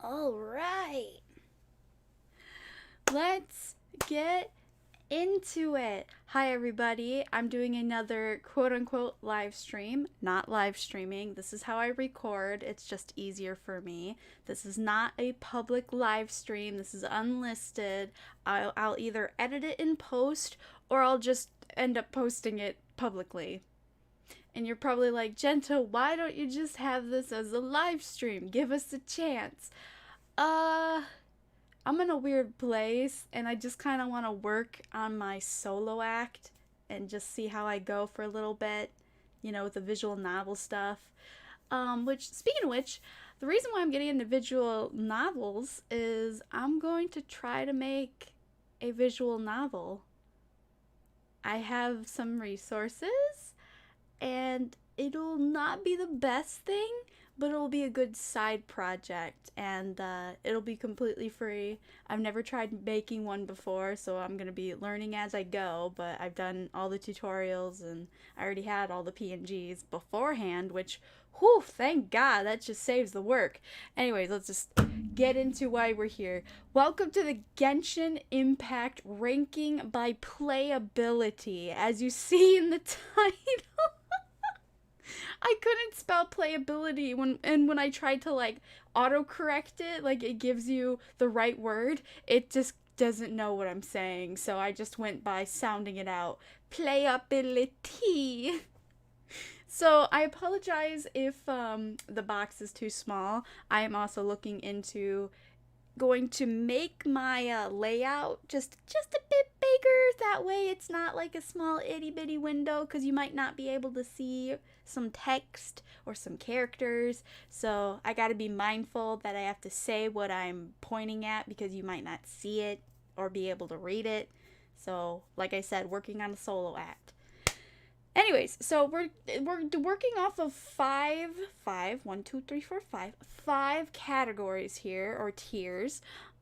All right. Let's get into it. Hi, everybody. I'm doing another quote unquote live stream. Not live streaming. This is how I record. It's just easier for me. This is not a public live stream. This is unlisted. I'll either edit it in post or I'll just end up posting it publicly. And you're probably like, Genta, why don't you just have this as a live stream? Give us a chance. I'm in a weird place and I just kind of want to work on my solo act and just see how I go for a little bit, with the visual novel stuff. Speaking of which, the reason why I'm getting into visual novels is I'm going to try to make a visual novel. I have some resources and it'll not be the best thing, but it'll be a good side project, and it'll be completely free. I've never tried making one before, so I'm going to be learning as I go, but I've done all the tutorials, and I already had all the PNGs beforehand, which, whew, thank God, that just saves the work. Anyways, let's just get into why we're here. Welcome to the Genshin Impact ranking by playability. As you see in the title, I couldn't spell playability when I tried to autocorrect it, it gives you the right word, it just doesn't know what I'm saying, so I just went by sounding it out. Playability. So I apologize if the box is too small. I am also looking into going to make my layout just a bit bigger. That way it's not like a small itty bitty window, because you might not be able to see some text or some characters. So I got to be mindful that I have to say what I'm pointing at, because you might not see it or be able to read it. So like I said, working on a solo act. Anyways, so we're working off of five categories here, or tiers.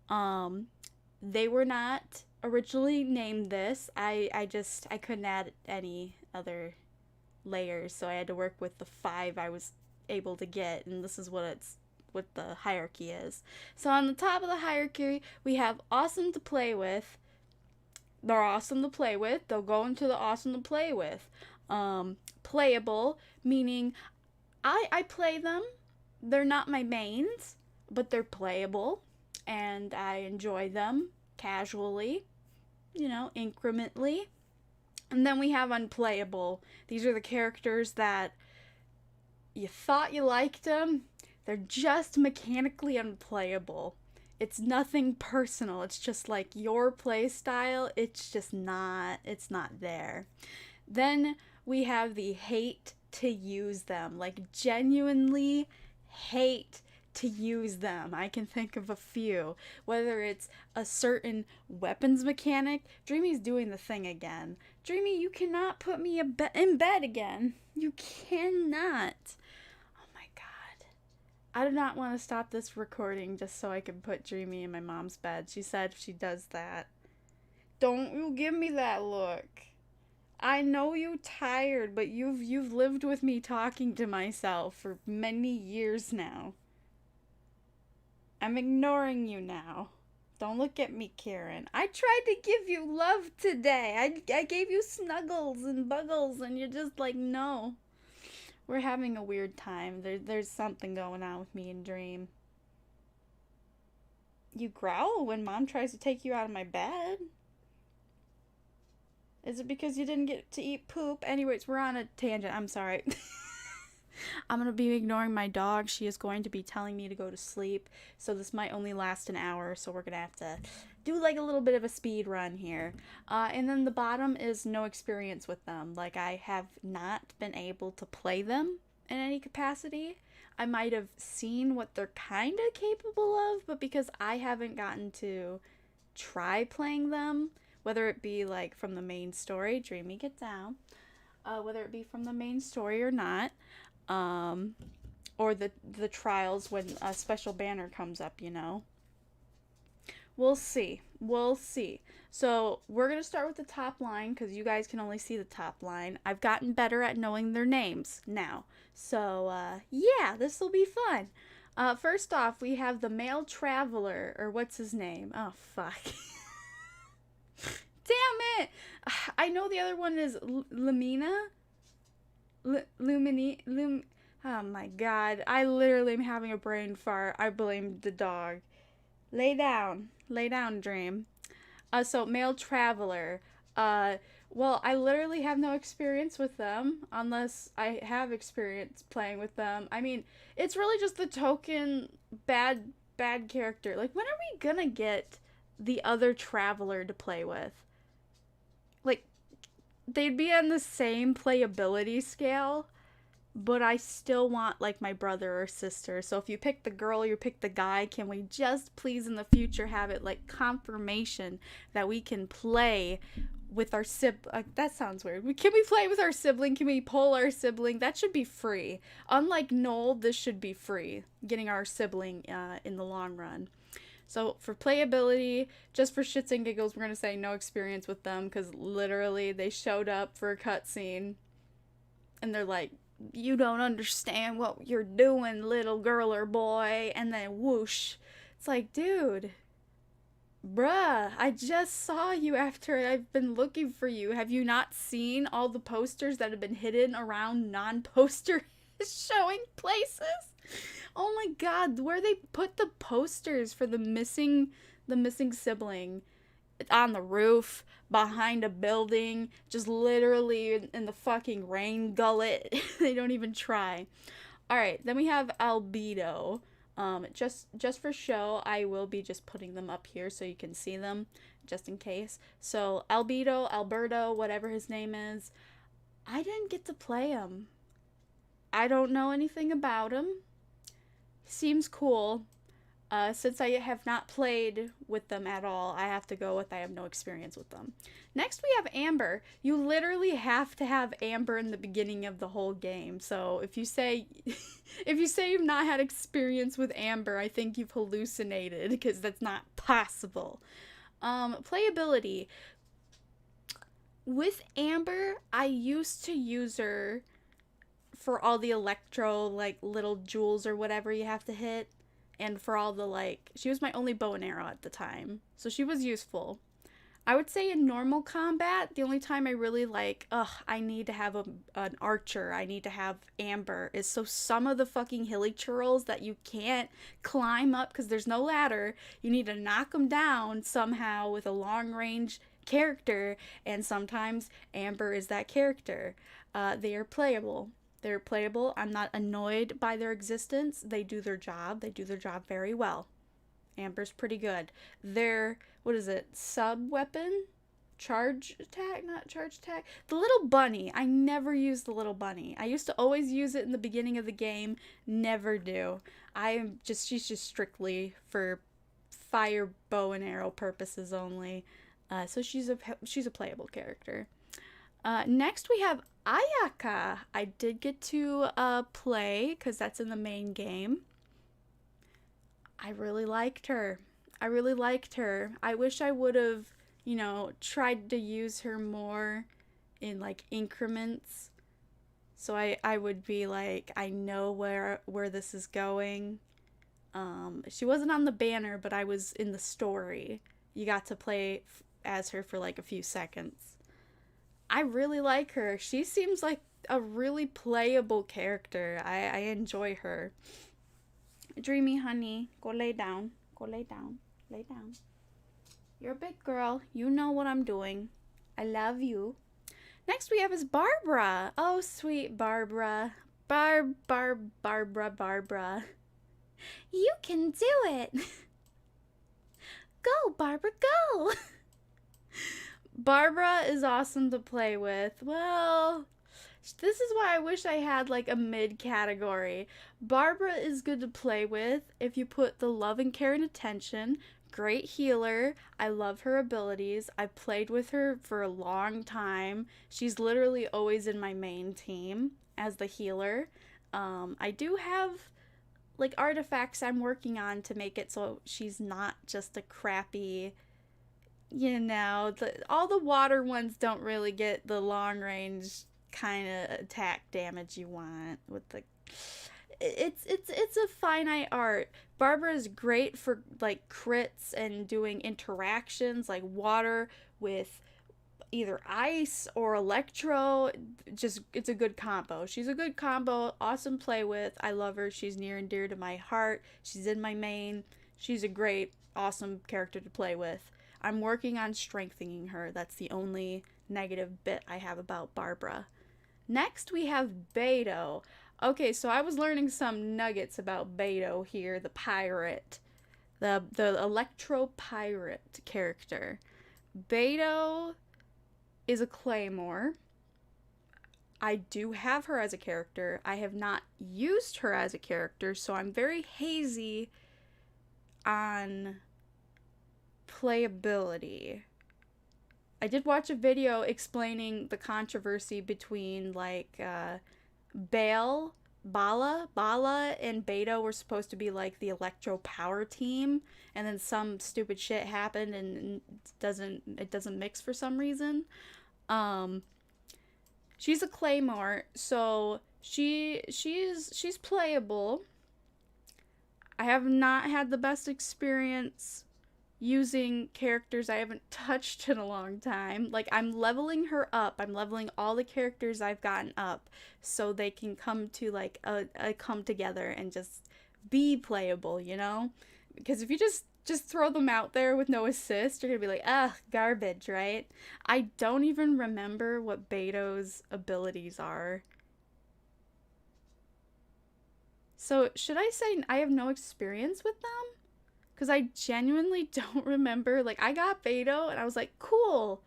They were not originally named this. I couldn't add any other layers, so I had to work with the 5 I was able to get, and this is what the hierarchy is. So on the top of the hierarchy, we have awesome to play with. They're awesome to play with. They'll go into the awesome to play with. Playable, meaning I play them. They're not my mains, but they're playable, and I enjoy them casually, incrementally. And then we have unplayable. These are the characters that you thought you liked them. They're just mechanically unplayable. It's nothing personal. It's just like your play style. It's not there. Then we have the hate to use them. Genuinely hate to use them. I can think of a few. Whether it's a certain weapons mechanic. Dreamy's doing the thing again. Dreamy, you cannot put me in bed again. You cannot. Oh my God. I do not want to stop this recording just so I can put Dreamy in my mom's bed. She said if she does that. Don't you give me that look. I know you're tired, but you've lived with me talking to myself for many years now. I'm ignoring you now. Don't look at me, Karen. I tried to give you love today. I gave you snuggles and buggles, and you're just like, no. We're having a weird time. There's something going on with me and Dream. You growl when Mom tries to take you out of my bed. Is it because you didn't get to eat poop? Anyways, we're on a tangent. I'm sorry. I'm going to be ignoring my dog. She is going to be telling me to go to sleep. So this might only last an hour. So we're going to have to do a little bit of a speed run here. And then the bottom is no experience with them. I have not been able to play them in any capacity. I might have seen what they're kind of capable of. But because I haven't gotten to try playing them, whether it be from the main story, Dreamy, get down, whether it be from the main story or not, or the trials when a special banner comes up, We'll see. So we're going to start with the top line, because you guys can only see the top line. I've gotten better at knowing their names now. So, yeah, this will be fun. First off, we have the male traveler, or what's his name? Oh, fuck. Damn it! I know the other one is Lumina? Oh my god. I literally am having a brain fart. I blamed the dog. Lay down. Lay down, Dream. So male traveler. Uh, well, I literally have no experience with them unless I have experience playing with them. I mean, it's really just the token bad character. Like, when are we gonna get the other traveler to play with? Like, they'd be on the same playability scale, but I still want like my brother or sister. So if you pick the girl, you pick the guy, can we just please in the future have it like confirmation that we can play with our that sounds weird. Can we play with our sibling? Can we pull our sibling? That should be free. Unlike Noel, this should be free. Getting our sibling in the long run. So for playability, just for shits and giggles, we're going to say no experience with them because literally they showed up for a cutscene and they're like, you don't understand what you're doing, little girl or boy, and then whoosh. It's like, dude, bruh, I just saw you after I've been looking for you. Have you not seen all the posters that have been hidden around non-poster showing places? Oh my god, where they put the posters for the missing sibling? On the roof, behind a building, just literally in the fucking rain gullet. They don't even try. Alright, then we have Albedo. Just for show, I will be just putting them up here so you can see them, just in case. So, Albedo, Alberto, whatever his name is, I didn't get to play him. I don't know anything about him. Seems cool. Since I have not played with them at all, I have to go with I have no experience with them. Next, we have Amber. You literally have to have Amber in the beginning of the whole game. So if you say you've not had experience with Amber, I think you've hallucinated because that's not possible. Playability. With Amber, I used to use her for all the electro, like, little jewels or whatever you have to hit. And for all the, like, she was my only bow and arrow at the time. So she was useful. I would say in normal combat, the only time I really like, I need to have an archer, I need to have Amber, is so some of the fucking hilly churls that you can't climb up because there's no ladder, you need to knock them down somehow with a long range character, and sometimes Amber is that character. They are playable. They're playable. I'm not annoyed by their existence. They do their job. They do their job very well. Amber's pretty good. Their, what is it, sub-weapon? Charge attack? Not charge attack? The little bunny. I never use the little bunny. I used to always use it in the beginning of the game. Never do. She's just strictly for fire, bow, and arrow purposes only. So she's a playable character. Next we have Ayaka. I did get to play because that's in the main game. I really liked her. I wish I would have, tried to use her more in like increments. So I would be like, I know where this is going. She wasn't on the banner, but I was in the story. You got to play as her for like a few seconds. I really like her. She seems like a really playable character. I enjoy her. Dreamy honey, go lay down. Go lay down. Lay down. You're a big girl. You know what I'm doing. I love you. Next we have is Barbara. Oh, sweet Barbara. Barbara. You can do it. Go, Barbara, go. Barbara is awesome to play with. Well, this is why I wish I had like a mid category. Barbara is good to play with if you put the love and care and attention. Great healer. I love her abilities. I played with her for a long time. She's literally always in my main team as the healer. I do have like artifacts I'm working on to make it so she's not just a crappy, all the water ones don't really get the long range kind of attack damage you want with the it's a finite art. Barbara is great for like crits and doing interactions like water with either ice or electro. Just it's a good combo. She's a good combo, awesome play with. I love her. She's near and dear to my heart. She's in my main. She's a great, awesome character to play with. I'm working on strengthening her. That's the only negative bit I have about Barbara. Next we have Beto. Okay, so I was learning some nuggets about Beto here, the pirate. The electro pirate character. Beto is a claymore. I do have her as a character. I have not used her as a character, so I'm very hazy on playability. I did watch a video explaining the controversy between like Bala and Beto were supposed to be like the electro power team, and then some stupid shit happened and it doesn't mix for some reason. She's a claymore, so she's playable. I have not had the best experience using characters I haven't touched in a long time. Like, I'm leveling her up. I'm leveling all the characters I've gotten up so they can come to like a come together and just be playable, you know? Because if you just throw them out there with no assist, you're gonna be like, ugh, garbage, right? I don't even remember what Beto's abilities are. So should I say I have no experience with them? Because I genuinely don't remember. Like, I got Beto and I was like, cool.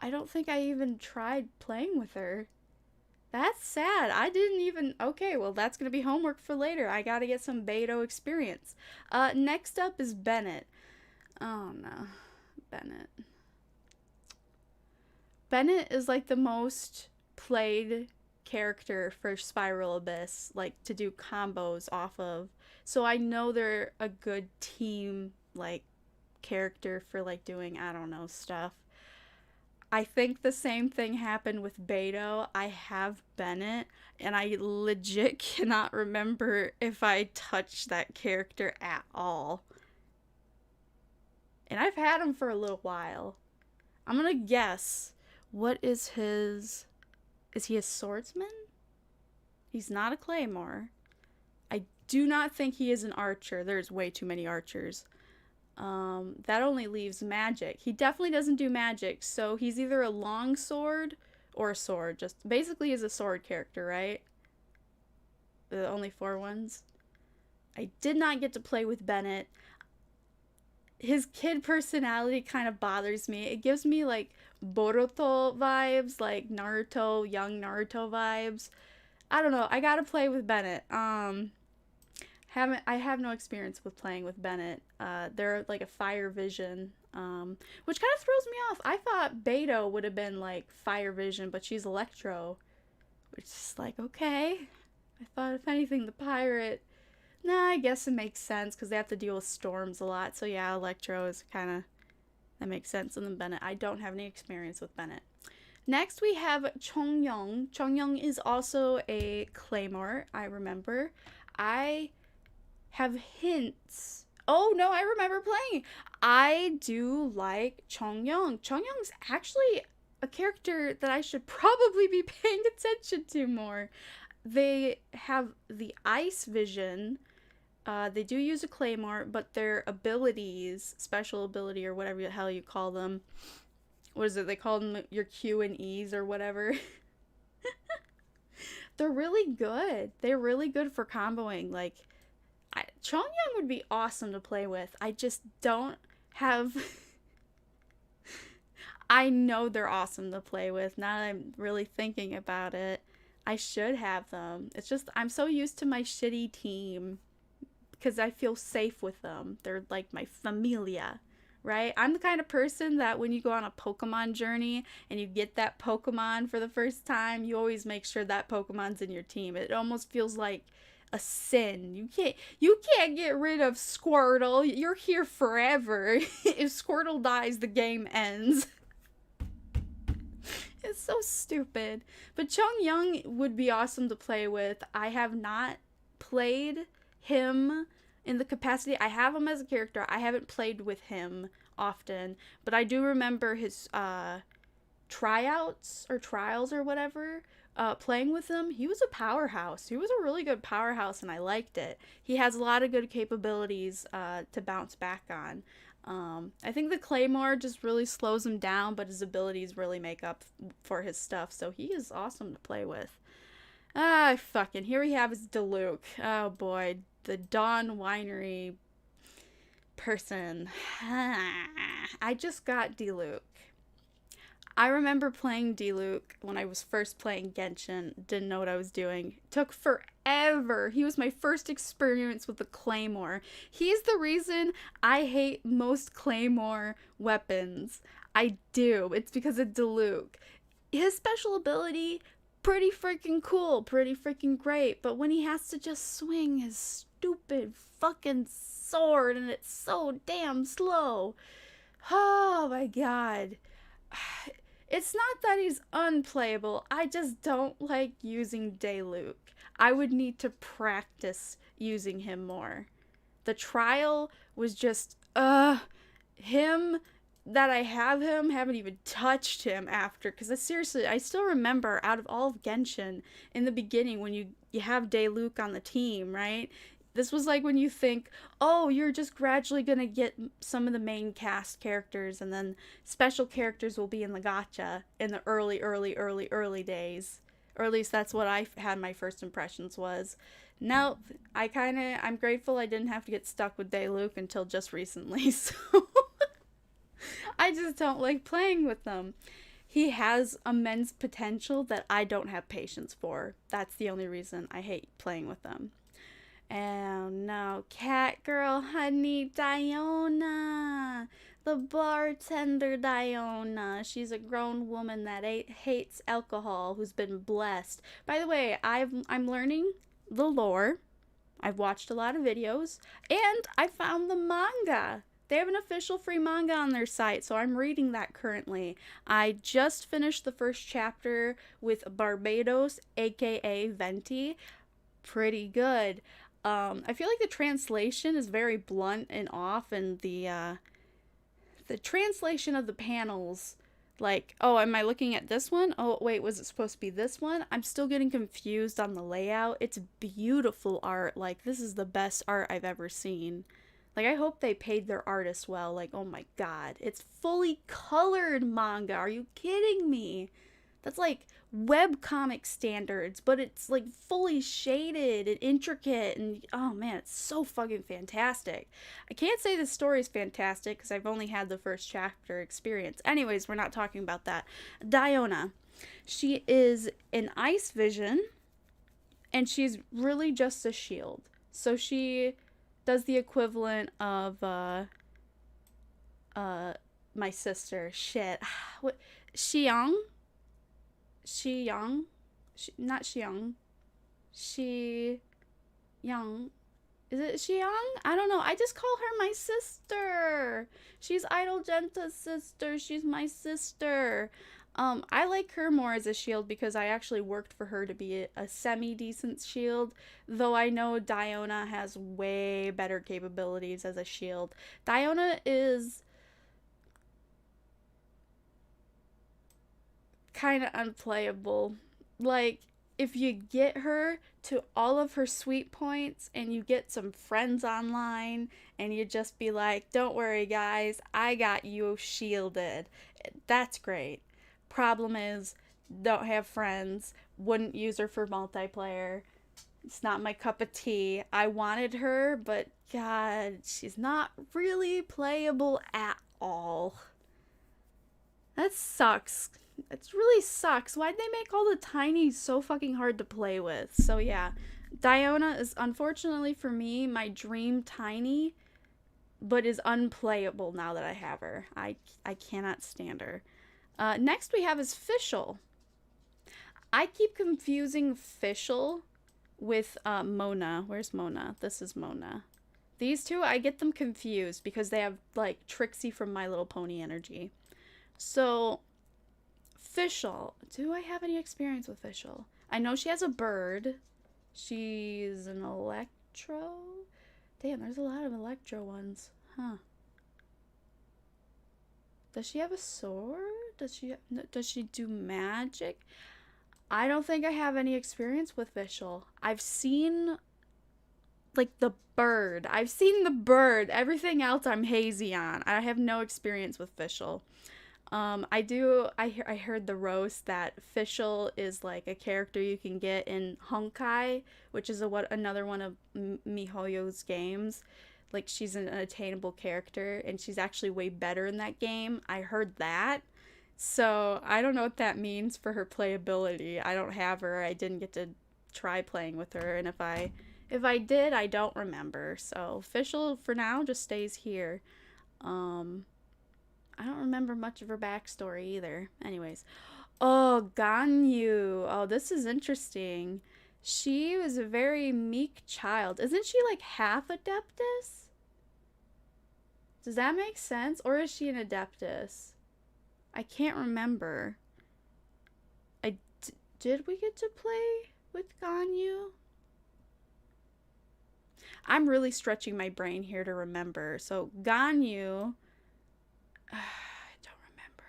I don't think I even tried playing with her. That's sad. I didn't even... Okay, well, that's going to be homework for later. I got to get some Beto experience. Next up is Bennett. Oh, no. Bennett. Bennett is, like, the most played character for Spiral Abyss, like, to do combos off of. So I know they're a good team, like, character for, like, doing, I don't know, stuff. I think the same thing happened with Beto. I have Bennett, and I legit cannot remember if I touched that character at all. And I've had him for a little while. I'm gonna guess. What is his... Is he a swordsman? He's not a claymore. I do not think he is an archer. There's way too many archers. That only leaves magic. He definitely doesn't do magic, so he's either a long sword or a sword. Just basically he's a sword character, right? The only 4 ones. I did not get to play with Bennett. His kid personality kind of bothers me. It gives me like Boruto vibes, like Naruto, young Naruto vibes. I don't know. I gotta play with Bennett. I have no experience with playing with Bennett. They're like a fire vision, which kind of throws me off. I thought Beto would have been like fire vision, but she's electro, which is like, okay. I thought if anything the pirate. Nah, I guess it makes sense because they have to deal with storms a lot. So yeah, electro is kind of, that makes sense. And then Bennett, I don't have any experience with Bennett. Next we have Chong Yong. Chong Yong is also a claymore, I remember. I have hints. Oh no, I remember playing. I do like Chong Yong. Chong Yong's actually a character that I should probably be paying attention to more. They have the ice vision. They do use a claymore, but their abilities, special ability or whatever the hell you call them, what is it? They call them your Q and E's or whatever. They're really good. They're really good for comboing. Like, Chong Yong would be awesome to play with. I just don't have... I know they're awesome to play with. Now that I'm really thinking about it, I should have them. It's just, I'm so used to my shitty team because I feel safe with them. They're like my familia, right? I'm the kind of person that when you go on a Pokemon journey and you get that Pokemon for the first time, you always make sure that Pokemon's in your team. It almost feels like a sin. You can't get rid of Squirtle. You're here forever. If Squirtle dies, the game ends. It's so stupid. But Chong Yong would be awesome to play with. I have not played him in the capacity. I have him as a character. I haven't played with him often, but I do remember his tryouts or trials or whatever. Playing with him, he was a powerhouse. He was a really good powerhouse, and I liked it. He has a lot of good capabilities to bounce back on. I think the Claymore just really slows him down, but his abilities really make up for his stuff, so he is awesome to play with. Fucking, here we have is Diluc. Oh boy, the Dawn Winery person. I just got Diluc. I remember playing Diluc when I was first playing Genshin. Didn't know what I was doing. Took forever. He was my first experience with the Claymore. He's the reason I hate most Claymore weapons. I do. It's because of Diluc. His special ability, pretty freaking cool. Pretty freaking great. But when he has to just swing his stupid fucking sword and it's so damn slow. Oh my god. It's not that he's unplayable. I just don't like using Diluc. I would need to practice using him more. The trial was just, him that I have him, haven't even touched him after. Because seriously, I still remember out of all of Genshin, in the beginning when you have Diluc on the team, right? This was like when you think, oh, you're just gradually going to get some of the main cast characters and then special characters will be in the gacha in the early days. Or at least that's what I had my first impressions was. Now, I'm grateful I didn't have to get stuck with Diluc until just recently, so I just don't like playing with them. He has immense potential that I don't have patience for. That's the only reason I hate playing with them. And now, cat girl, honey, Dionna. The bartender Dionna. She's a grown woman that hates alcohol who's been blessed. By the way, I'm learning the lore. I've watched a lot of videos. And I found the manga. They have an official free manga on their site, so I'm reading that currently. I just finished the first chapter with Barbados, aka Venti. Pretty good. I feel like the translation is very blunt and off, and the translation of the panels, like, oh, am I looking at this one? Oh, wait, was it supposed to be this one? I'm still getting confused on the layout. It's beautiful art. Like, this is the best art I've ever seen. Like, I hope they paid their artists well. Like, oh my god. It's fully colored manga. Are you kidding me? That's like webcomic standards, but it's like fully shaded and intricate, and oh man, it's so fucking fantastic. I can't say the story is fantastic because I've only had the first chapter experience. Anyways, we're not talking about that. Dionna. She is an ice vision, and she's really just a shield. So she does the equivalent of my sister. Shit. What? Xiang? Not Xiang. Young. Is it Xiang? I don't know. I just call her my sister. She's Idol Genta's sister. She's my sister. I like her more as a shield because I actually worked for her to be a semi-decent shield, though I know Dionna has way better capabilities as a shield. Dionna is kind of unplayable. Like, if you get her to all of her sweet points and you get some friends online and you just be like, don't worry guys, I got you shielded, that's great. Problem is, don't have friends, wouldn't use her for multiplayer. It's not my cup of tea. I wanted her, but god, she's not really playable at all. That sucks. It really sucks. Why'd they make all the tinies so fucking hard to play with? So yeah, Dionna is unfortunately for me my dream tiny, but is unplayable now that I have her. I cannot stand her. Next we have is Fischl. I keep confusing Fischl with Mona. Where's Mona? This is Mona. These two, I get them confused because they have like Trixie from My Little Pony energy. So Fischl. Do I have any experience with Fischl? I know she has a bird. She's an electro. Damn, there's a lot of electro ones. Huh. Does she have a sword? Does she do magic? I don't think I have any experience with Vishal. I've seen like the bird. I've seen the bird. Everything else I'm hazy on. I have no experience with Vishal. I heard the roast that Fischl is like a character you can get in Honkai, which is another one of MiHoYo's games. Like, she's an attainable character, and she's actually way better in that game. I heard that. So, I don't know what that means for her playability. I don't have her. I didn't get to try playing with her, and if I did, I don't remember. So, Fischl, for now, just stays here. I don't remember much of her backstory either. Anyways. Oh, Ganyu. Oh, this is interesting. She was a very meek child. Isn't she like half Adeptus? Does that make sense? Or is she an Adeptus? I can't remember. Did we get to play with Ganyu? I'm really stretching my brain here to remember. So, Ganyu... I don't remember.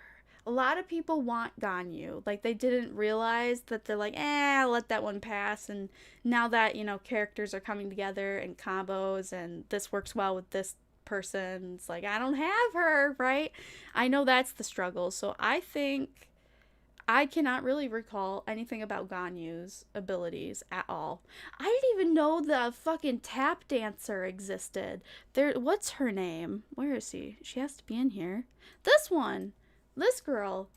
A lot of people want Ganyu. Like, they didn't realize that they're like, I'll let that one pass. And now that, you know, characters are coming together and combos and this works well with this person, it's like, I don't have her, right? I know that's the struggle. So I think I cannot really recall anything about Ganyu's abilities at all. I didn't even know the fucking tap dancer existed. What's her name? Where is she? She has to be in here. This one. This girl.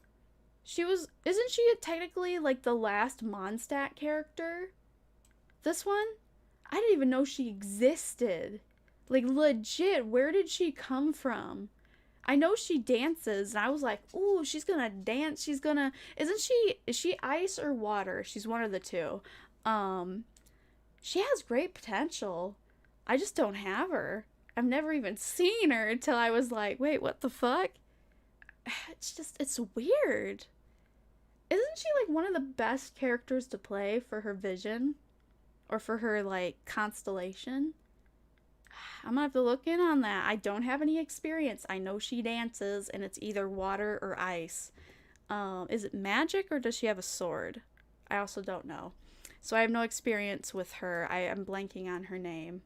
Isn't she technically like the last Mondstadt character? This one? I didn't even know she existed. Like, legit, where did she come from? I know she dances, and I was like, ooh, she's gonna dance, is she ice or water? She's one of the two. She has great potential. I just don't have her. I've never even seen her until I was like, wait, what the fuck? It's weird. Isn't she, like, one of the best characters to play for her vision? Or for her, like, constellation? I'm gonna have to look in on that. I don't have any experience. I know she dances, and it's either water or ice. Is it magic, or does she have a sword? I also don't know. So I have no experience with her. I am blanking on her name.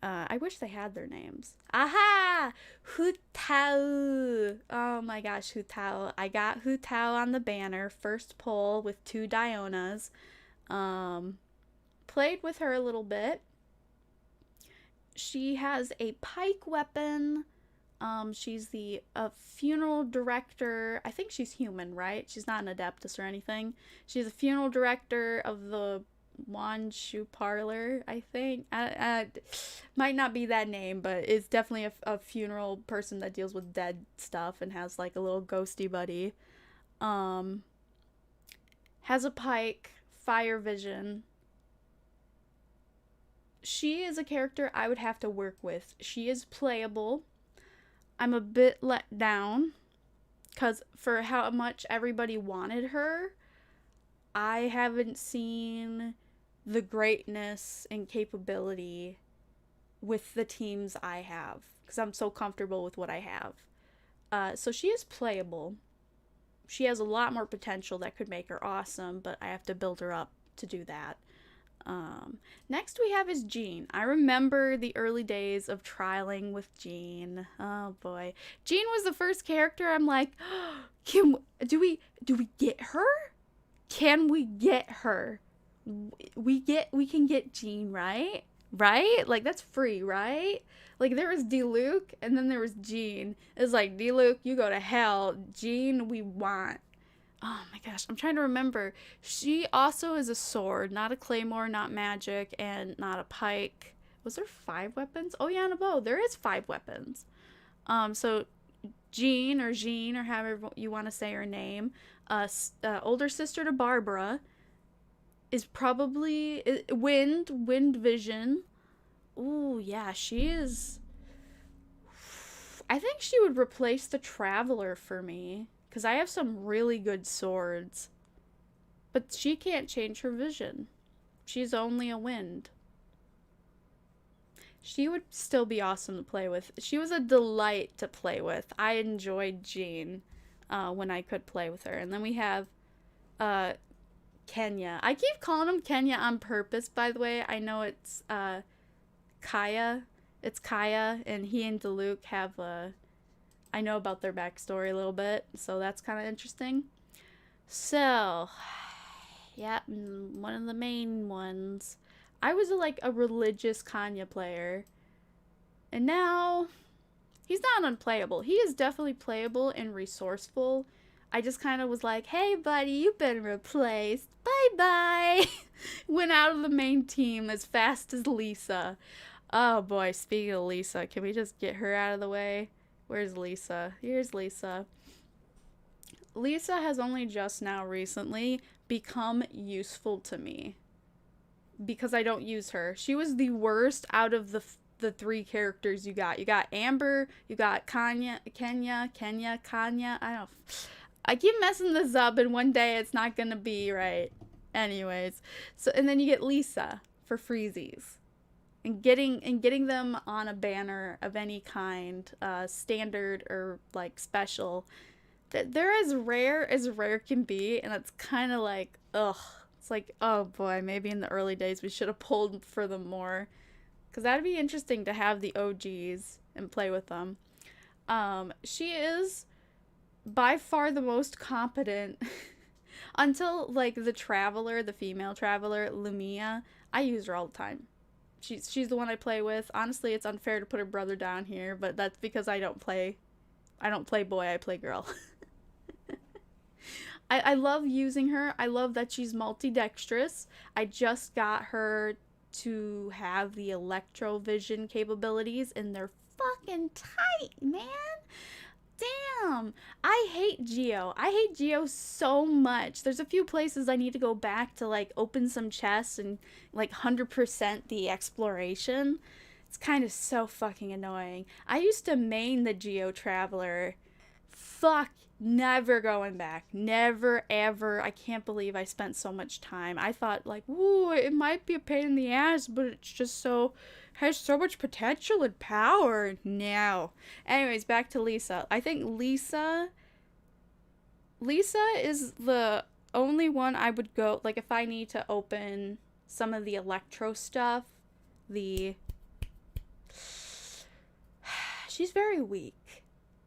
I wish they had their names. Aha! Hu Tao! Oh my gosh, Hu Tao. I got Hu Tao on the banner. First poll with 2 Dionas. Played with her a little bit. She has a pike weapon. She's a funeral director. I think she's human, right? She's not an Adeptus or anything. She's a funeral director of the Wanshu Parlor, I think. Might not be that name, but it's definitely a funeral person that deals with dead stuff and has like a little ghosty buddy. Has a pike, fire vision. She is a character I would have to work with. She is playable. I'm a bit let down because for how much everybody wanted her, I haven't seen the greatness and capability with the teams I have because I'm so comfortable with what I have. So she is playable. She has a lot more potential that could make her awesome, but I have to build her up to do that. Next we have is Jean. I remember the early days of trialing with Jean. Oh boy. Jean was the first character I'm like, do we get her? Can we get her? We can get Jean, right? Right? Like, that's free, right? Like, there was Diluc, and then there was Jean. It's like, Diluc, you go to hell. Jean, we want. Oh my gosh, I'm trying to remember. She also is a sword, not a claymore, not magic, and not a pike. Was there 5 weapons? Oh yeah, and a bow. There is 5 weapons. So Jean, or however you want to say her name, older sister to Barbara, is probably wind vision. Ooh, yeah, she is. I think she would replace the Traveler for me. Because I have some really good swords. But she can't change her vision. She's only a wind. She would still be awesome to play with. She was a delight to play with. I enjoyed Jean when I could play with her. And then we have Kenya. I keep calling him Kenya on purpose, by the way. I know it's Kaya. It's Kaya, and he and Diluc have I know about their backstory a little bit, so that's kind of interesting. So, yeah, one of the main ones. I was like a religious Kanya player, and now he's not unplayable. He is definitely playable and resourceful. I just kind of was like, hey, buddy, you've been replaced. Bye-bye. Went out of the main team as fast as Lisa. Oh, boy, speaking of Lisa, can we just get her out of the way? Where's Lisa? Here's Lisa. Lisa has only just now recently become useful to me because I don't use her. She was the worst out of the three characters you got. You got Amber, you got Kenya. I keep messing this up, and one day it's not gonna be right. Anyways, so and then you get Lisa for freezies, and getting them on a banner of any kind, standard or like special. They're as rare can be, and it's kind of like, ugh. It's like, oh boy, maybe in the early days we should have pulled for them more, because that'd be interesting to have the OGs and play with them. She is by far the most competent until like the traveler, the female traveler, Lumia. I use her all the time. She's the one I play with. Honestly, it's unfair to put her brother down here, but that's because I don't play boy, I play girl. I love using her. I love that she's multi-dexterous. I just got her to have the electrovision capabilities, and they're fucking tight, man. Damn. I hate Geo. I hate Geo so much. There's a few places I need to go back to like open some chests and like 100% the exploration. It's kind of so fucking annoying. I used to main the Geo Traveler. Fuck. Never going back. Never, ever. I can't believe I spent so much time. I thought, like, ooh, it might be a pain in the ass, but it's just so... has so much potential and power. No. Anyways, back to Lisa. I think Lisa is the only one I would go... like, if I need to open some of the electro stuff, she's very weak.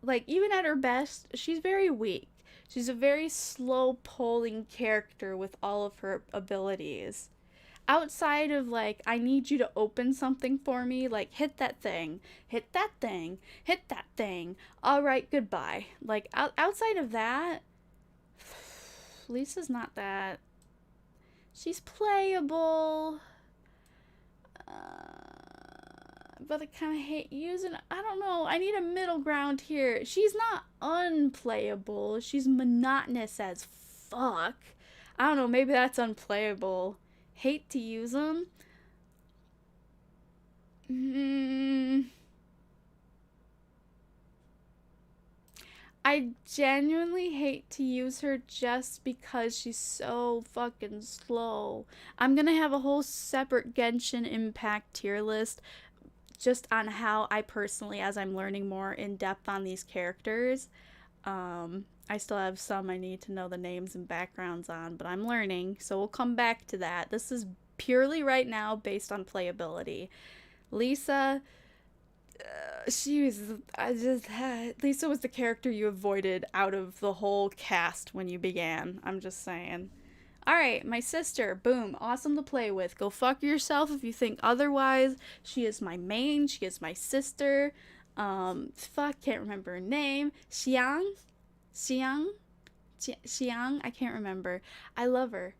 Like, even at her best, she's very weak. She's a very slow polling character with all of her abilities. Outside of, like, I need you to open something for me, like, hit that thing, hit that thing, hit that thing. All right, goodbye. Like, outside of that, Lisa's not that. She's playable. But I kind of hate using it. I don't know. I need a middle ground here. She's not unplayable. She's monotonous as fuck. I don't know. Maybe that's unplayable. Hate to use them. I genuinely hate to use her just because she's so fucking slow. I'm gonna have a whole separate Genshin Impact tier list just on how I personally, as I'm learning more in depth on these characters, I still have some I need to know the names and backgrounds on, but I'm learning, so we'll come back to that. This is purely right now based on playability. Lisa, Lisa was the character you avoided out of the whole cast when you began. I'm just saying. Alright, my sister, boom, awesome to play with. Go fuck yourself if you think otherwise. She is my main, she is my sister. Fuck, can't remember her name. Xiang, I can't remember. I love her.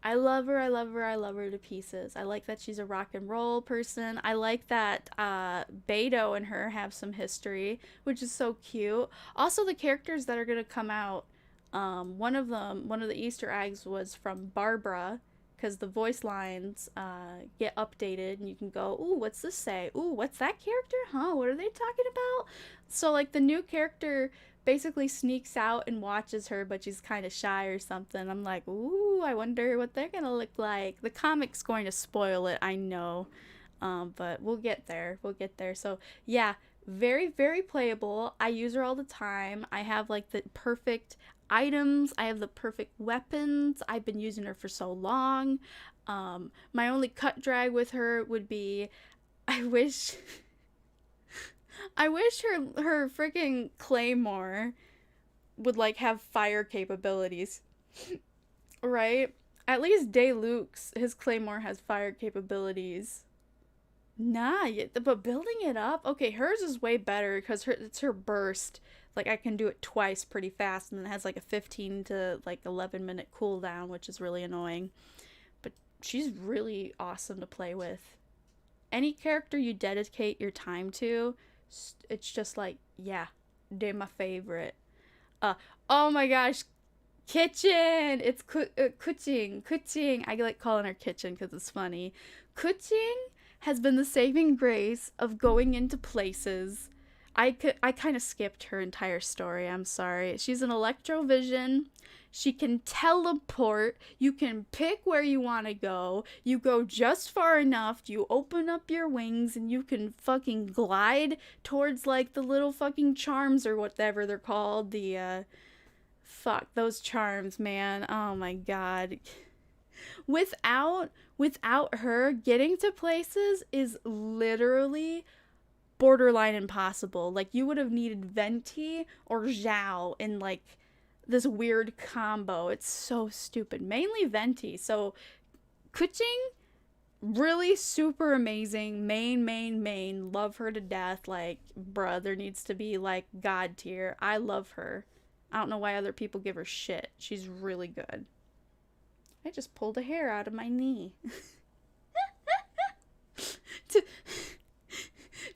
I love her to pieces. I like that she's a rock and roll person. I like that Beto and her have some history, which is so cute. Also, the characters that are going to come out, one of the Easter eggs was from Barbara, because the voice lines get updated and you can go, ooh, what's this say? Ooh, what's that character? Huh? What are they talking about? So like the new character basically sneaks out and watches her, but she's kind of shy or something. I'm like, ooh, I wonder what they're gonna look like. The comic's going to spoil it, I know, but we'll get there. We'll get there. So yeah, very, very playable. I use her all the time. I have like the perfect items. I have the perfect weapons. I've been using her for so long. My only cut drag with her would be, I wish her freaking claymore would like have fire capabilities. Right? At least Luke's his claymore has fire capabilities. Nah, but building it up, okay, hers is way better because it's her burst. Like I can do it twice pretty fast, and it has like a 15 to like 11-minute cooldown, which is really annoying. But she's really awesome to play with. Any character you dedicate your time to, it's just like, yeah, they're my favorite. Oh my gosh, Kitchen! It's Kuching. I like calling her Kitchen because it's funny. Kuching has been the saving grace of going into places. I kind of skipped her entire story. I'm sorry. She's an Electrovision. She can teleport. You can pick where you want to go. You go just far enough. You open up your wings and you can fucking glide towards like the little fucking charms or whatever they're called. The fuck those charms, man. Oh my god. Without her, getting to places is literally borderline impossible. Like you would have needed Venti or Zhao in like this weird combo. It's so stupid. Mainly Venti. So Kuching, really super amazing. Main. Love her to death. Like, bruh, there needs to be like god tier. I love her. I don't know why other people give her shit. She's really good. I just pulled a hair out of my knee.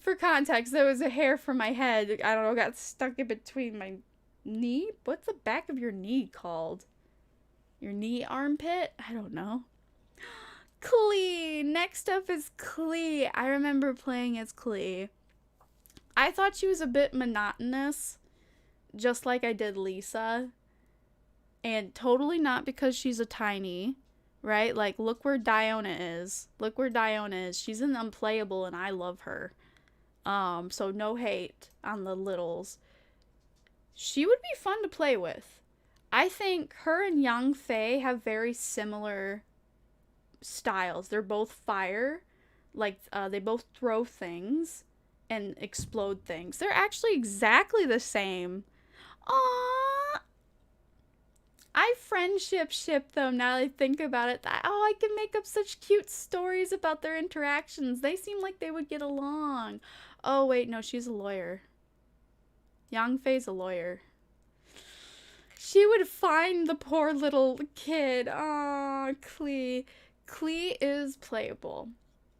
For context, there was a hair from my head. I don't know, got stuck in between my knee? What's the back of your knee called? Your knee armpit? I don't know. Clee! Next up is Clee. I remember playing as Clee. I thought she was a bit monotonous, just like I did Lisa. And totally not because she's a tiny, right? Like, look where Dionna is. Look where Dionna is. She's in Unplayable, and I love her. So no hate on the littles. She would be fun to play with. I think her and Yang Fei have very similar styles. They're both fire. Like, they both throw things and explode things. They're actually exactly the same. Aww. I friendship ship them now that I think about it. I can make up such cute stories about their interactions. They seem like they would get along. Oh, wait, no, she's a lawyer. Yang Fei's a lawyer. She would find the poor little kid. Aw, Clee. Clee is playable.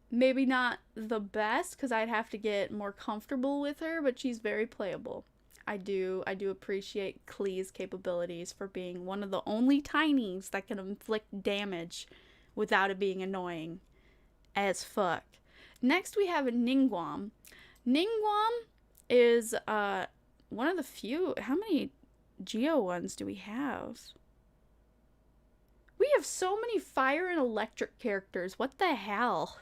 Maybe not the best, because I'd have to get more comfortable with her, but she's very playable. I do appreciate Clee's capabilities for being one of the only tinies that can inflict damage without it being annoying as fuck. Next we have Ninguam. Ninguam is one of the few. How many Geo ones do we have? We have so many fire and electric characters. What the hell?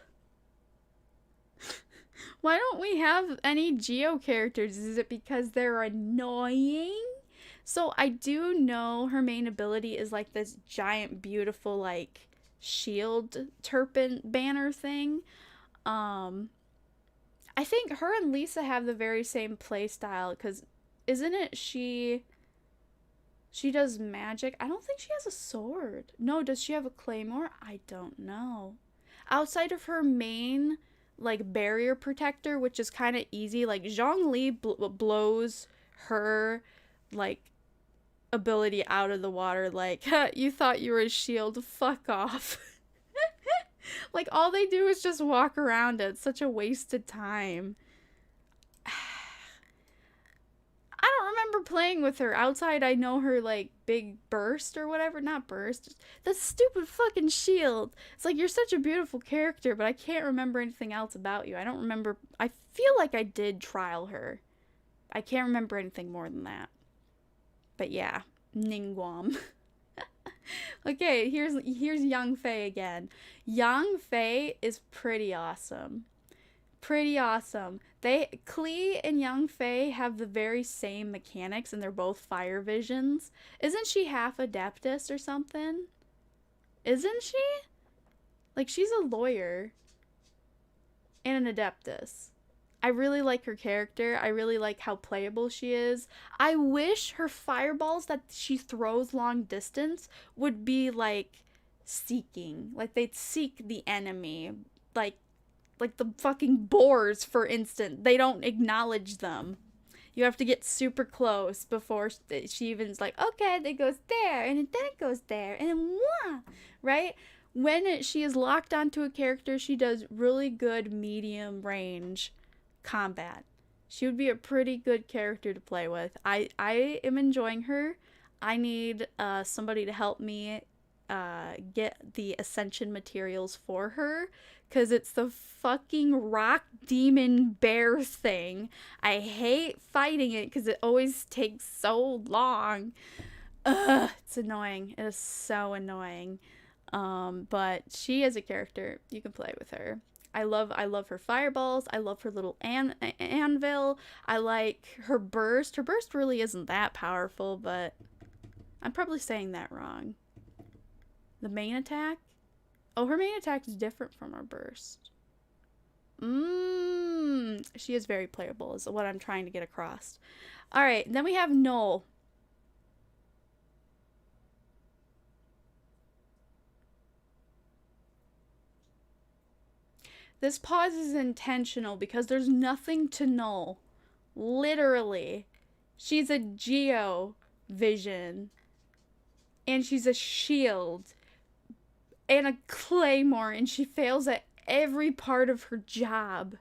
Why don't we have any Geo characters? Is it because they're annoying? So I do know her main ability is like this giant, beautiful, like, shield turpin banner thing. I think her and Lisa have the very same play style, because isn't it she does magic? I don't think she has a sword. No, does she have a claymore? I don't know. Outside of her main like barrier protector, which is kind of easy, like Zhang Ling blows her like ability out of the water, like, you thought you were a shield, fuck off. Like, all they do is just walk around it. It's such a wasted time. I don't remember playing with her. Outside, I know her, like, big burst or whatever. Not burst. The stupid fucking shield. It's like, you're such a beautiful character, but I can't remember anything else about you. I don't remember. I feel like I did trial her. I can't remember anything more than that. But yeah, Ninguam. Okay, here's Young Fei again. Young Fei is pretty awesome. Pretty awesome. Clee and Young Fei have the very same mechanics, and they're both fire visions. Isn't she half Adeptus or something? Isn't she? Like, she's a lawyer and an Adeptus. I really like her character. I really like how playable she is. I wish her fireballs that she throws long distance would be, like, seeking. Like, they'd seek the enemy. Like the fucking boars, for instance. They don't acknowledge them. You have to get super close before she even's like, okay, it goes there, and then it goes there, and then wah! Right? When she is locked onto a character, she does really good medium range combat. She would be a pretty good character to play with. I am enjoying her. I need somebody to help me get the ascension materials for her, because it's the fucking rock demon bear thing. I hate fighting it because it always takes so long. Ugh, it's annoying. It is so annoying. But she is a character. You can play with her. I love her fireballs. I love her little anvil. I like her burst. Her burst really isn't that powerful, but I'm probably saying that wrong. The main attack? Oh, her main attack is different from her burst. She is very playable, is what I'm trying to get across. Alright, then we have Null. This pause is intentional because there's nothing to Null. Literally. She's a Geo vision. And she's a shield. And a claymore, and she fails at every part of her job.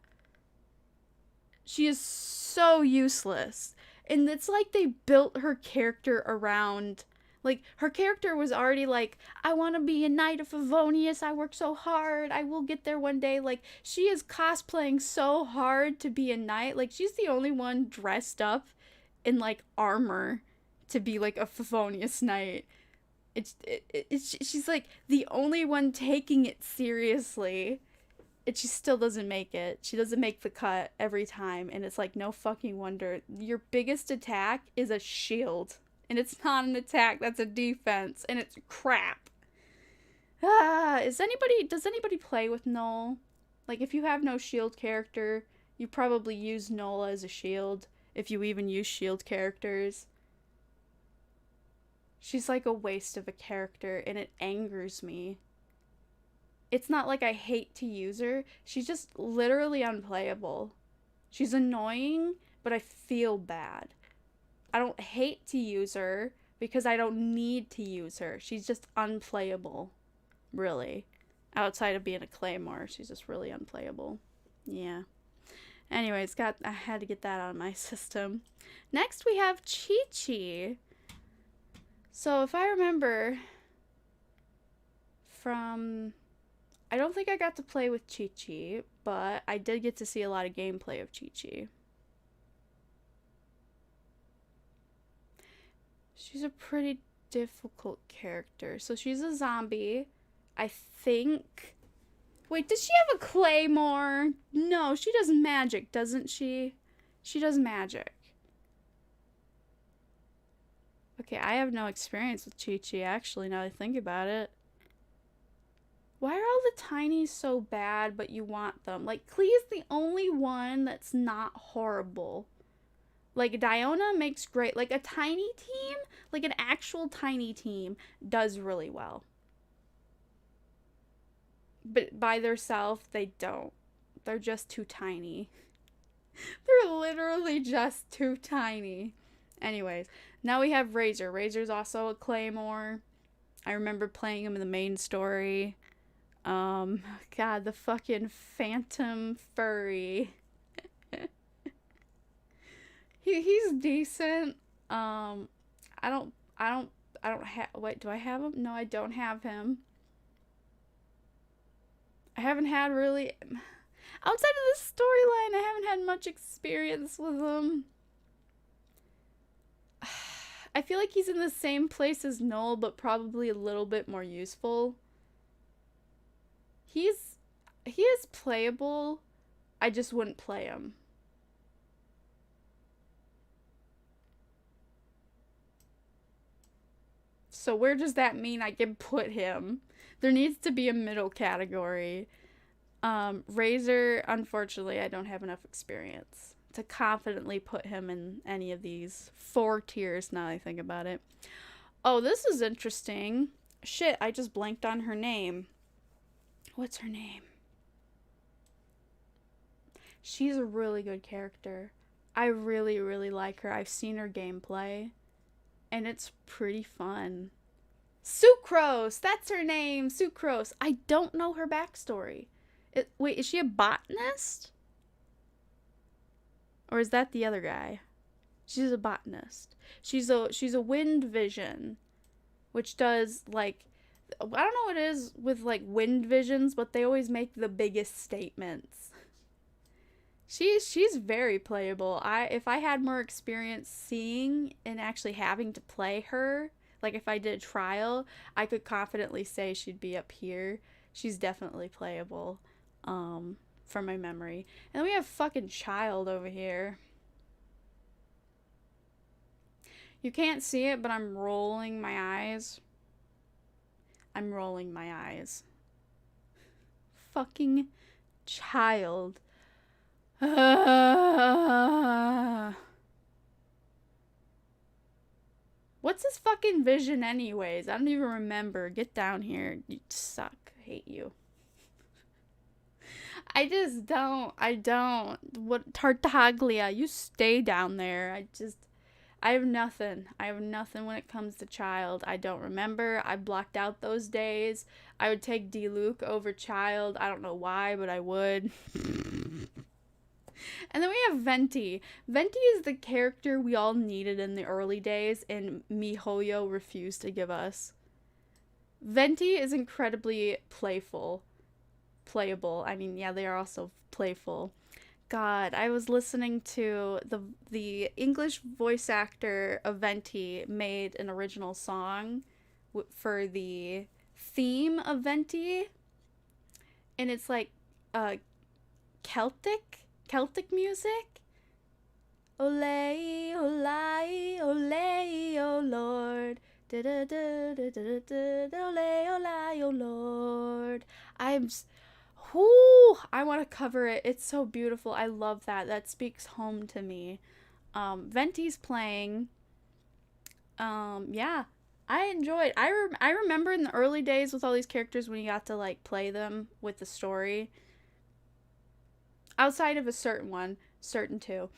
She is so useless. And it's like they built her character around, like, her character was already like, I want to be a Knight of Favonius, I work so hard, I will get there one day. Like, she is cosplaying so hard to be a knight. Like, she's the only one dressed up in, like, armor to be, like, a Favonius knight. She's like the only one taking it seriously, and she still doesn't make it. She doesn't make the cut every time, and it's like, no fucking wonder. Your biggest attack is a shield, and it's not an attack, that's a defense, and it's crap. Does anybody play with Null? Like, if you have no shield character, you probably use Null as a shield, if you even use shield characters. She's like a waste of a character, and it angers me. It's not like I hate to use her. She's just literally unplayable. She's annoying, but I feel bad. I don't hate to use her because I don't need to use her. She's just unplayable, really. Outside of being a claymore, she's just really unplayable. Yeah. Anyways, I had to get that out of my system. Next, we have Chi-Chi. So, if I remember from... I don't think I got to play with Chi-Chi, but I did get to see a lot of gameplay of Chi-Chi. She's a pretty difficult character. So, she's a zombie. I think... Wait, does she have a claymore? No, she does magic, doesn't she? She does magic. Okay, I have no experience with Chi-Chi, actually, now that I think about it. Why are all the tinies so bad, but you want them? Like, Clee is the only one that's not horrible. Like, Dionna makes great... Like, a tiny team, like an actual tiny team, does really well. But by themselves, they don't. They're just too tiny. They're literally just too tiny. Anyways, now we have Razer. Razer's also a claymore. I remember playing him in the main story. God, the fucking phantom furry. He's decent. I don't, I don't, I don't have, wait, do I have him? No, I don't have him. I haven't had really, outside of this storyline, I haven't had much experience with him. I feel like he's in the same place as Noel, but probably a little bit more useful. He is playable. I just wouldn't play him. So where does that mean I can put him? There needs to be a middle category. Razer, unfortunately, I don't have enough experience to confidently put him in any of these 4 tiers now I think about it. Oh, this is interesting. Shit, I just blanked on her name. What's her name? She's a really good character. I really, really like her. I've seen her gameplay, and it's pretty fun. Sucrose! That's her name! Sucrose! I don't know her backstory. Wait, is she a botanist? Or is that the other guy? She's a botanist. She's a wind vision, which does, like, I don't know what it is with, like, wind visions, but they always make the biggest statements. She's very playable. If I had more experience seeing and actually having to play her, like if I did a trial, I could confidently say she'd be up here. She's definitely playable, from my memory. And then we have fucking Child over here. You can't see it, but I'm rolling my eyes. I'm rolling my eyes. Fucking Child. What's his fucking vision anyways? I don't even remember. Get down here. You suck. I hate you. I just don't. I don't. What, Tartaglia, you stay down there. I have nothing. I have nothing when it comes to Child. I don't remember. I blocked out those days. I would take D-Luke over Child. I don't know why, but I would. And then we have Venti. Venti is the character we all needed in the early days, and MiHoYo refused to give us. Venti is incredibly playable. I mean, yeah, they are also playful. God, I was listening to the English voice actor of Venti made an original song for the theme of Venti, and it's like Celtic music. Ole, ole, ole, oh Lord. Da da da da da da, ole, ole, oh Lord. I want to cover it. It's so beautiful. I love that. That speaks home to me. Venti's playing. Yeah. I enjoyed. I remember in the early days with all these characters when you got to like play them with the story. Outside of a certain two.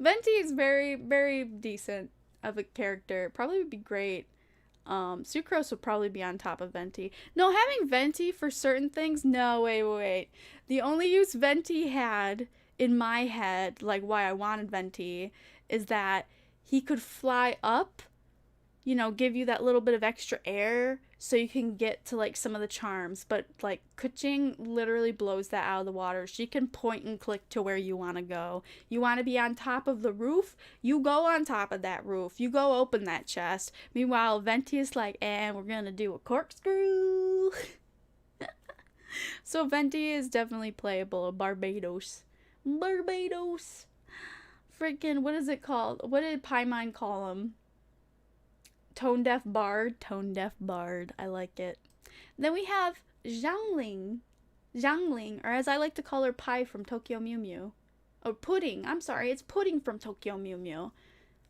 Venti is very, very decent of a character. Probably would be great. Sucrose would probably be on top of Venti. No, having Venti for certain things, no, wait. The only use Venti had in my head, like why I wanted Venti, is that he could fly up, you know, give you that little bit of extra air so you can get to like some of the charms, but like Keqing literally blows that out of the water. She can point and click to where you want to go. You want to be on top of the roof? You go on top of that roof. You go open that chest. Meanwhile, Venti is like, and we're gonna do a corkscrew. So Venti is definitely playable. Barbados. Freaking, what is it called? What did Paimon call him? Tone deaf bard. I like it. Then we have Zhang Ling, or as I like to call her, Pie from Tokyo Mew Mew. Or Pudding. I'm sorry, it's Pudding from Tokyo Mew Mew.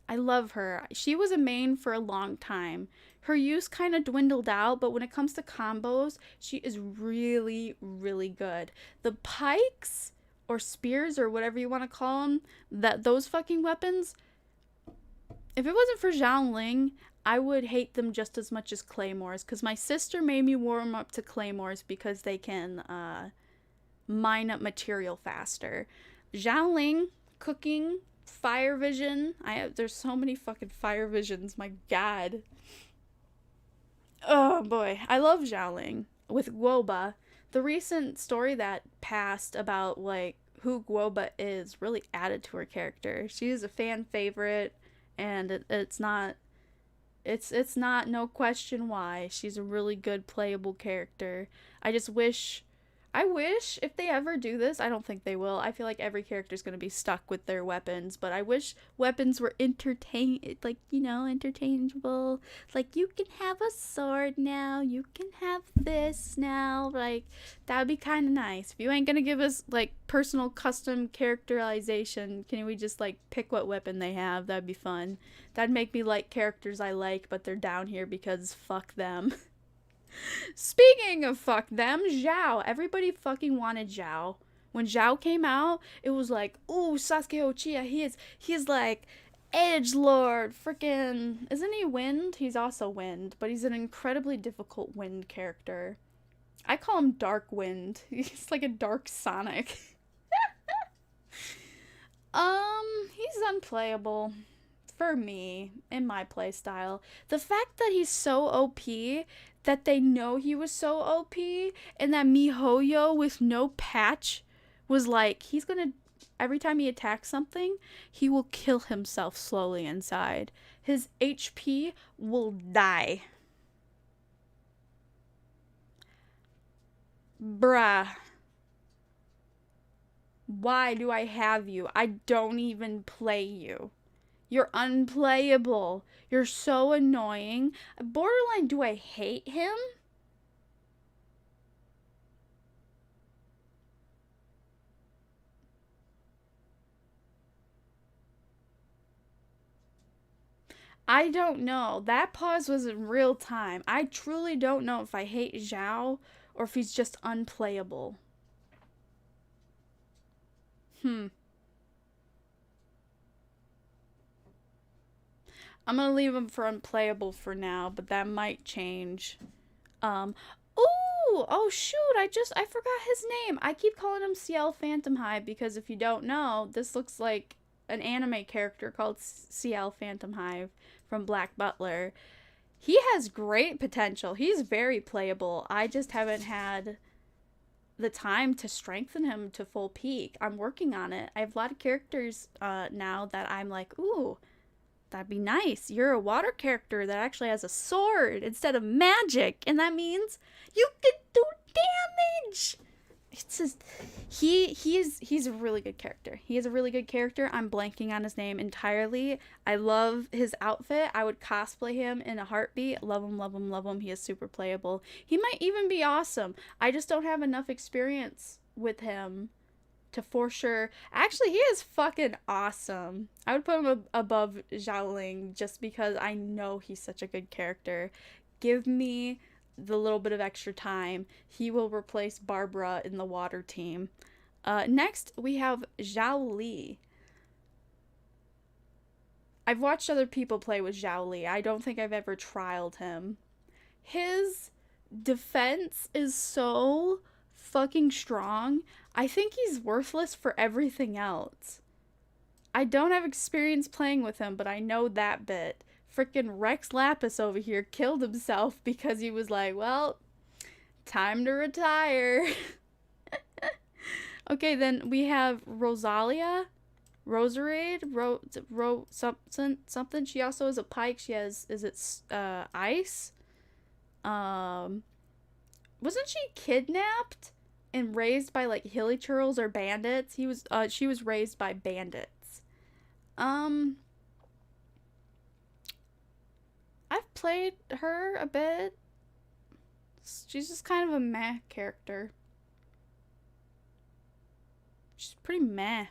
I love her. She was a main for a long time. Her use kind of dwindled out, but when it comes to combos, she is really, really good. The pikes or spears or whatever you want to call them, those fucking weapons, if it wasn't for Zhang Ling, I would hate them just as much as claymores, because my sister made me warm up to claymores because they can mine up material faster. Zhao Ling cooking Fire Vision. There's so many fucking Fire Visions. My God. Oh boy, I love Zhao Ling with Guoba. The recent story that passed about like who Guoba is really added to her character. She is a fan favorite, and it's not no question why. She's a really good playable character. I wish if they ever do this, I don't think they will. I feel like every character is going to be stuck with their weapons, but I wish weapons were interchangeable. Like, you can have a sword now, you can have this now. Like, that would be kind of nice. If you ain't going to give us, like, personal custom characterization, can we just, like, pick what weapon they have? That'd be fun. That'd make me like characters I like, but they're down here because fuck them. Speaking of fuck them, Zhao. Everybody fucking wanted Zhao. When Zhao came out, it was like, ooh, Sasuke Uchiha, he is like edgelord, freaking, isn't he wind? He's also wind, but he's an incredibly difficult wind character. I call him Dark Wind. He's like a dark Sonic. He's unplayable. For me, in my playstyle. The fact that he's so OP, that they know he was so OP, and that MiHoYo with no patch was like, he's gonna, every time he attacks something, he will kill himself slowly inside. His HP will die. Bruh. Why do I have you? I don't even play you. You're unplayable. You're so annoying. Borderline, do I hate him? I don't know. That pause was in real time. I truly don't know if I hate Zhao or if he's just unplayable. I'm gonna leave him for unplayable for now, but that might change. Oh shoot, I forgot his name. I keep calling him Ciel Phantomhive because if you don't know, this looks like an anime character called Ciel Phantomhive from Black Butler. He has great potential. He's very playable. I just haven't had the time to strengthen him to full peak. I'm working on it. I have a lot of characters now that I'm like, ooh, that'd be nice. You're a water character that actually has a sword instead of magic, and that means you can do damage. It's just he's a really good character. He is a really good character. I'm blanking on his name entirely. I love his outfit. I would cosplay him in a heartbeat. Love him, love him, love him. He is super playable. He might even be awesome. I just don't have enough experience with him to for sure. Actually, he is fucking awesome. I would put him above Zhao Ling just because I know he's such a good character. Give me the little bit of extra time. He will replace Barbara in the water team. Next, we have Xiaoli. I've watched other people play with Xiaoli. I don't think I've ever trialed him. His defense is so fucking strong. I think he's worthless for everything else. I don't have experience playing with him, but I know that bit. Frickin' Rex Lapis over here killed himself because he was like, well, time to retire. Okay, then we have Rosalia. Roserade? Something. She also is a pike. She has, is it ice? Wasn't she kidnapped and raised by like hilly churls or bandits? She was raised by bandits. I've played her a bit. She's just kind of a meh character. She's pretty meh.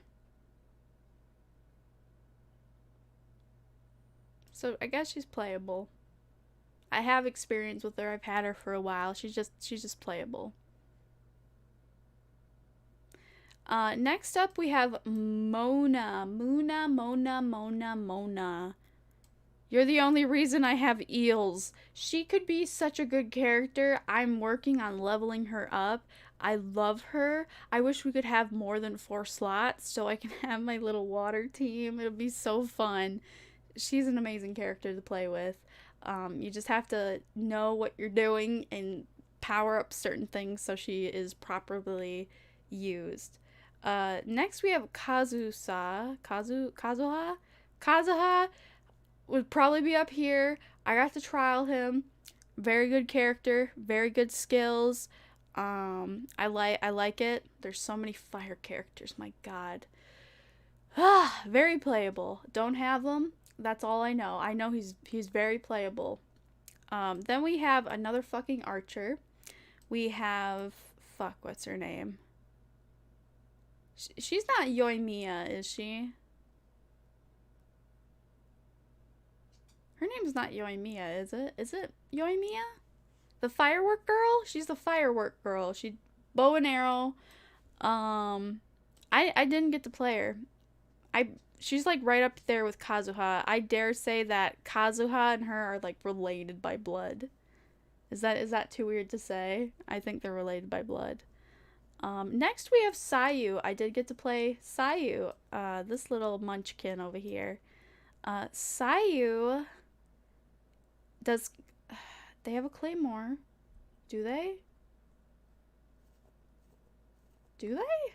So I guess she's playable. I have experience with her. I've had her for a while. She's just playable. Next up we have Mona. Mona. You're the only reason I have eels. She could be such a good character. I'm working on leveling her up. I love her. I wish we could have more than 4 slots so I can have my little water team. It would be so fun. She's an amazing character to play with. You just have to know what you're doing and power up certain things so she is properly used. Next we have Kazuha would probably be up here. I got to trial him. Very good character, very good skills. I like it. There's so many fire characters, my god. Very playable. Don't have them. That's all I know. I know he's very playable. Then we have another fucking archer. We have what's her name? She's not Yoimiya, is she? Her name's not Yoimiya, is it? Is it Yoimiya? The firework girl? She's the firework girl. She bow and arrow. I didn't get to play her. She's like right up there with Kazuha. I dare say that Kazuha and her are like related by blood. Is that too weird to say? I think they're related by blood. Next we have Sayu. I did get to play Sayu. This little munchkin over here. Sayu does they have a claymore? Do they? Do they?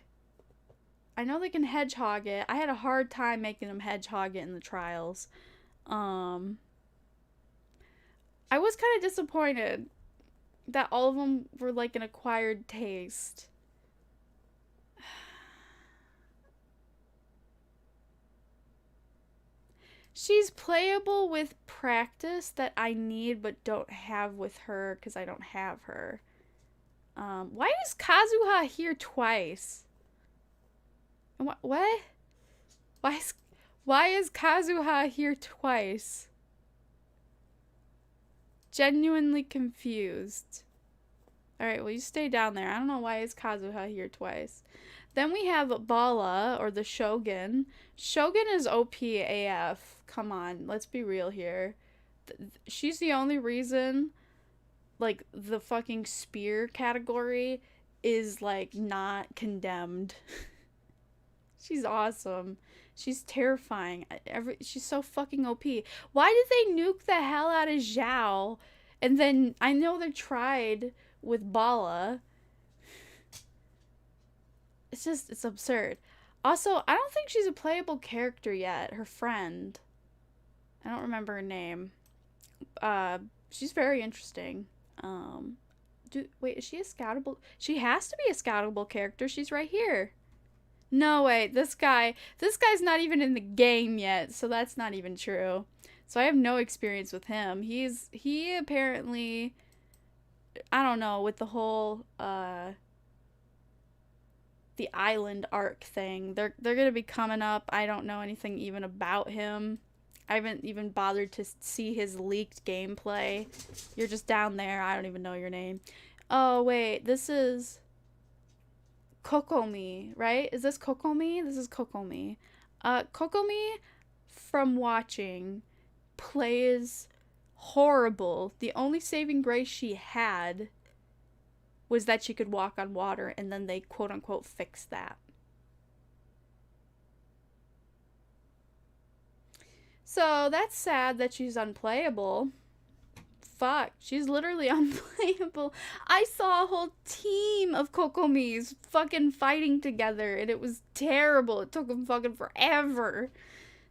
I know they can hedgehog it. I had a hard time making them hedgehog it in the trials. I was kind of disappointed that all of them were like an acquired taste. She's playable with practice that I need but don't have with her because I don't have her. Why is Kazuha here twice? What? Why is Kazuha here twice? Genuinely confused. Alright, well you stay down there. I don't know why is Kazuha here twice. Then we have Bala, or the Shogun. Shogun is OP AF. Come on, let's be real here. She's the only reason, like, the fucking spear category is, like, not condemned. She's awesome. She's terrifying. She's so fucking OP. Why did they nuke the hell out of Zhao? And then, I know they tried with Bala. It's absurd. Also, I don't think she's a playable character yet. Her friend. I don't remember her name. She's very interesting. Wait, is she a scoutable? She has to be a scoutable character. She's right here. No, wait, this guy's not even in the game yet, so that's not even true. So I have no experience with him. He apparently, I don't know, with the whole, the island arc thing. They're gonna be coming up. I don't know anything even about him. I haven't even bothered to see his leaked gameplay. You're just down there. I don't even know your name. Oh, wait. This is Kokomi, right? Is this Kokomi? This is Kokomi. Kokomi, from watching, plays horrible. The only saving grace she had was that she could walk on water, and then they quote-unquote fixed that. So that's sad that she's unplayable. Fuck, she's literally unplayable. I saw a whole team of Kokomis fucking fighting together, and it was terrible. It took them fucking forever.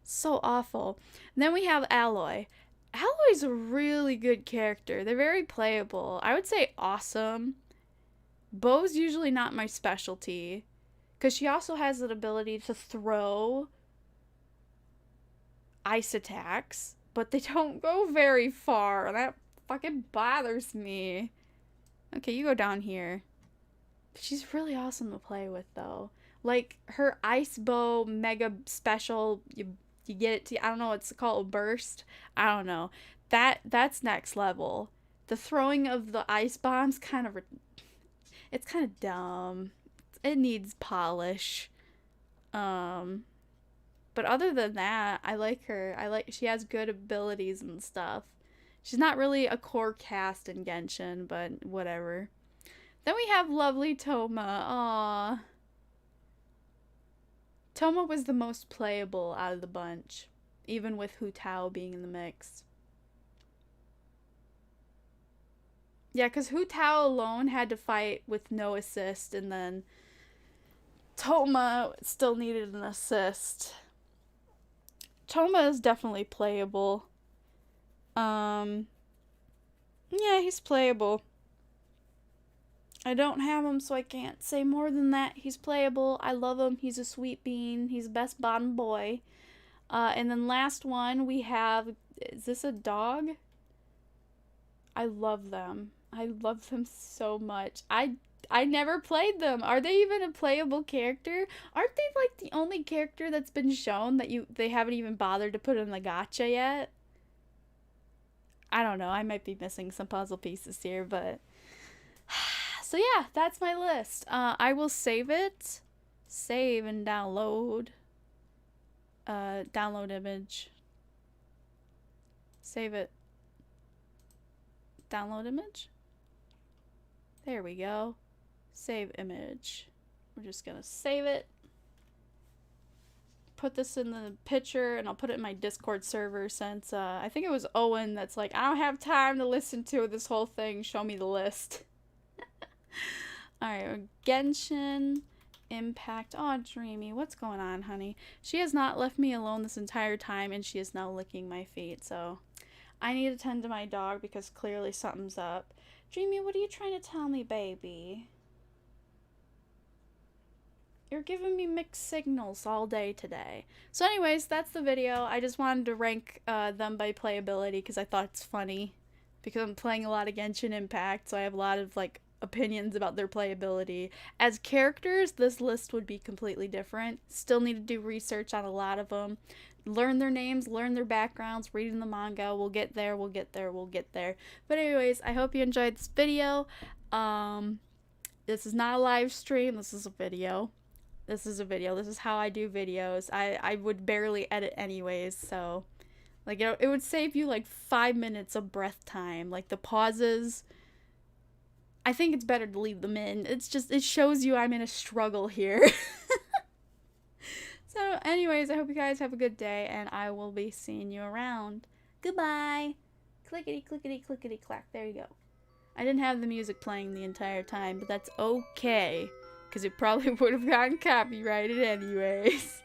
So awful. And then we have Aloy. Aloy's a really good character. They're very playable. I would say awesome. Bow's usually not my specialty, because she also has an ability to throw ice attacks, but they don't go very far. That fucking bothers me. Okay, you go down here. She's really awesome to play with, though. Like, her ice bow mega special, you get it to, I don't know, it's called burst. I don't know. That's next level. The throwing of the ice bombs it's kind of dumb. It needs polish. But other than that, I like her. She has good abilities and stuff. She's not really a core cast in Genshin, but whatever. Then we have lovely Toma. Aww. Toma was the most playable out of the bunch, even with Hu Tao being in the mix. Yeah, because Hu Tao alone had to fight with no assist, and then Toma still needed an assist. Toma is definitely playable. Yeah, he's playable. I don't have him, so I can't say more than that. He's playable. I love him. He's a sweet bean. He's the best bottom boy. And then last one, we have... Is this a dog? I love them. I love them so much. I never played them. Are they even a playable character? Aren't they like the only character that's been shown that they haven't even bothered to put in the gacha yet? I don't know. I might be missing some puzzle pieces here, but... So yeah, that's my list. I will save it. Save and download. Download image. Save it. Download image. There we go. Save image. We're just gonna save it. Put this in the picture, and I'll put it in my Discord server since I think it was Owen that's like, I don't have time to listen to this whole thing. Show me the list. Alright, Genshin Impact. Oh, Dreamy, what's going on, honey? She has not left me alone this entire time, and she is now licking my feet, so I need to tend to my dog because clearly something's up. Dreamy, what are you trying to tell me, baby? You're giving me mixed signals all day today. So anyways, that's the video. I just wanted to rank them by playability because I thought it's funny. Because I'm playing a lot of Genshin Impact, so I have a lot of, like, opinions about their playability. As characters, this list would be completely different. Still need to do research on a lot of them. Learn their names, learn their backgrounds, reading the manga. We'll get there, we'll get there, we'll get there. But anyways, I hope you enjoyed this video. This is not a live stream, this is a video. This is a video. This is how I do videos. I would barely edit anyways, so... Like, it would save you, like, 5 minutes of breath time. Like, the pauses... I think it's better to leave them in. It's just, it shows you I'm in a struggle here. So, anyways, I hope you guys have a good day, and I will be seeing you around. Goodbye! Clickety, clickety, clickety, clack. There you go. I didn't have the music playing the entire time, but that's okay. Because it probably would have gotten copyrighted anyways.